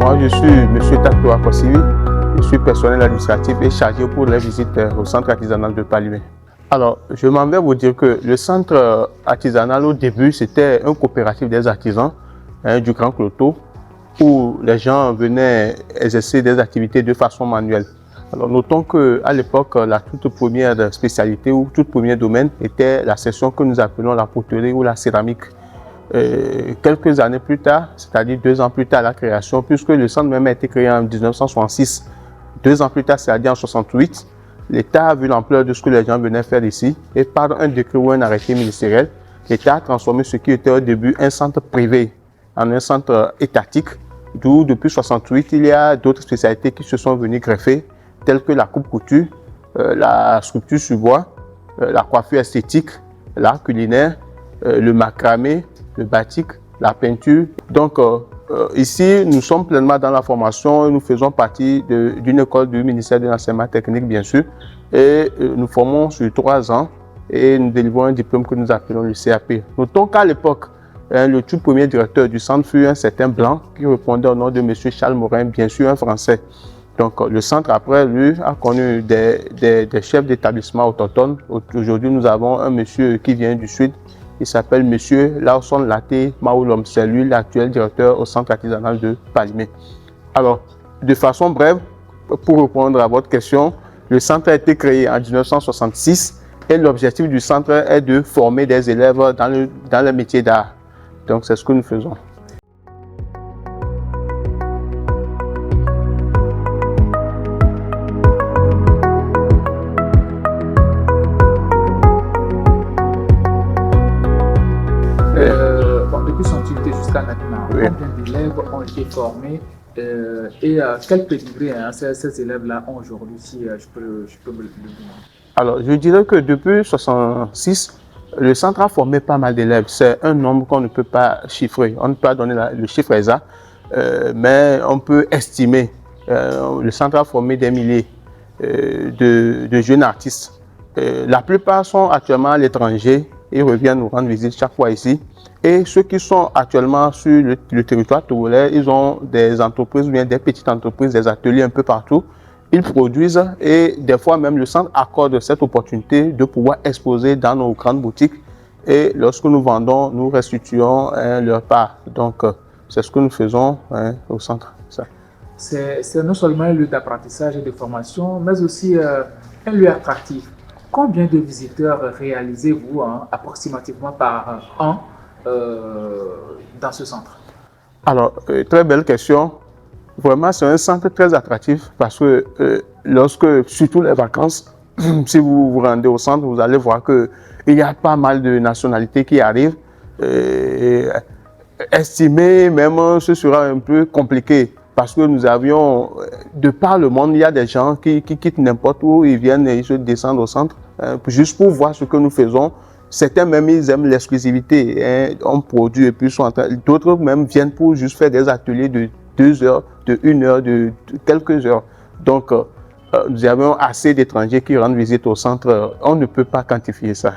Moi, je suis M. Tato Akosiri, je suis personnel administratif et chargé pour les visites au centre artisanal de Palimé. Alors, je m'en vais vous dire que le centre artisanal, au début, c'était un coopératif des artisans du Grand Cloteau, où les gens venaient exercer des activités de façon manuelle. Alors, notons qu'à l'époque, la toute première spécialité ou tout premier domaine était la section que nous appelons la poterie ou la céramique. Quelques années plus tard, c'est-à-dire 2 ans plus tard à la création, puisque le centre même a été créé en 1966, 2 ans plus tard, c'est-à-dire en 68, l'État a vu l'ampleur de ce que les gens venaient faire ici et par un décret ou un arrêté ministériel, l'État a transformé ce qui était au début un centre privé en un centre étatique, d'où depuis 68, il y a d'autres spécialités qui se sont venues greffer, telles que la coupe-couture, la sculpture sur bois, la coiffure esthétique, l'art culinaire, le macramé, le batik, la peinture. Donc ici, nous sommes pleinement dans la formation et nous faisons partie d'une école du ministère de l'enseignement technique, bien sûr. Et nous formons sur 3 ans et nous délivrons un diplôme que nous appelons le CAP. Notons qu'à l'époque, le tout premier directeur du centre fut un certain Blanc qui répondait au nom de M. Charles Morin, bien sûr un Français. Donc le centre, après, lui, a connu des chefs d'établissement autochtones. Aujourd'hui, nous avons un monsieur qui vient du sud. Il s'appelle M. Lawson Laté Maoulom. C'est lui l'actuel directeur au centre artisanal de Palimé. Alors, de façon brève, pour répondre à votre question, le centre a été créé en 1966 et l'objectif du centre est de former des élèves dans le métier d'art. Donc, c'est ce que nous faisons. Depuis son utilité jusqu'à maintenant, Oui. combien d'élèves ont été formés et quel pédigré ces élèves-là ont aujourd'hui, si je peux me le demander? Alors, je dirais que depuis 1966, le centre a formé pas mal d'élèves. C'est un nombre qu'on ne peut pas chiffrer. On ne peut pas donner le chiffre exact, mais on peut estimer. Le centre a formé des milliers de jeunes artistes. La plupart sont actuellement à l'étranger et reviennent nous rendre visite chaque fois ici. Et ceux qui sont actuellement sur le territoire togolais, ils ont des entreprises ou bien des petites entreprises, des ateliers un peu partout. Ils produisent et des fois même le centre accorde cette opportunité de pouvoir exposer dans nos grandes boutiques. Et lorsque nous vendons, nous restituons leur part. Donc, c'est ce que nous faisons au centre. C'est non seulement un lieu d'apprentissage et de formation, mais aussi un lieu attractif. Combien de visiteurs réalisez-vous approximativement par an dans ce centre? Alors, très belle question. Vraiment, c'est un centre très attractif parce que lorsque, surtout les vacances, si vous vous rendez au centre, vous allez voir qu'il y a pas mal de nationalités qui arrivent. Estimer même, ce sera un peu compliqué parce que nous avions, de par le monde, il y a des gens qui quittent n'importe où, ils viennent et ils se descendent au centre juste pour voir ce que nous faisons. Certains même, ils aiment l'exclusivité, on produit et puis d'autres même viennent pour juste faire des ateliers de 2 heures, de 1 heure, de quelques heures. Donc, nous avons assez d'étrangers qui rendent visite au centre. On ne peut pas quantifier ça.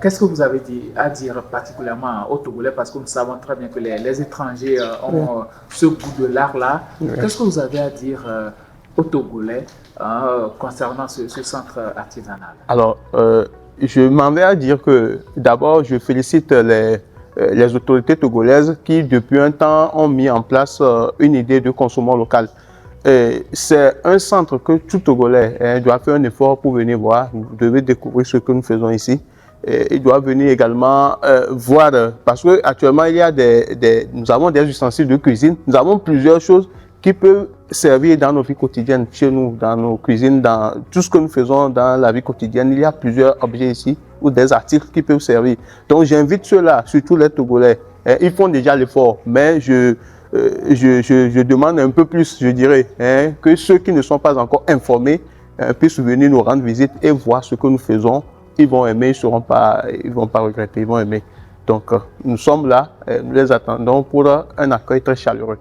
Qu'est-ce que vous avez à dire particulièrement aux Togolais, parce que nous savons très bien que les étrangers ont ce goût de l'art-là. Qu'est-ce que vous avez à dire aux Togolais concernant ce centre artisanal? Alors, je m'en vais à dire que d'abord, je félicite les autorités togolaises qui, depuis un temps, ont mis en place une idée de consommation local. C'est un centre que tout Togolais doit faire un effort pour venir voir. Vous devez découvrir ce que nous faisons ici. Il doit venir également voir, parce qu'actuellement, il y a nous avons des ustensiles de cuisine. Nous avons plusieurs choses qui peuvent servir dans nos vies quotidiennes, chez nous, dans nos cuisines, dans tout ce que nous faisons dans la vie quotidienne. Il y a plusieurs objets ici ou des articles qui peuvent servir. Donc j'invite ceux-là, surtout les Togolais. Ils font déjà l'effort, mais je demande un peu plus, je dirais, que ceux qui ne sont pas encore informés puissent venir nous rendre visite et voir ce que nous faisons. Ils vont aimer, ils vont pas regretter, ils vont aimer. Donc nous sommes là, nous les attendons pour un accueil très chaleureux.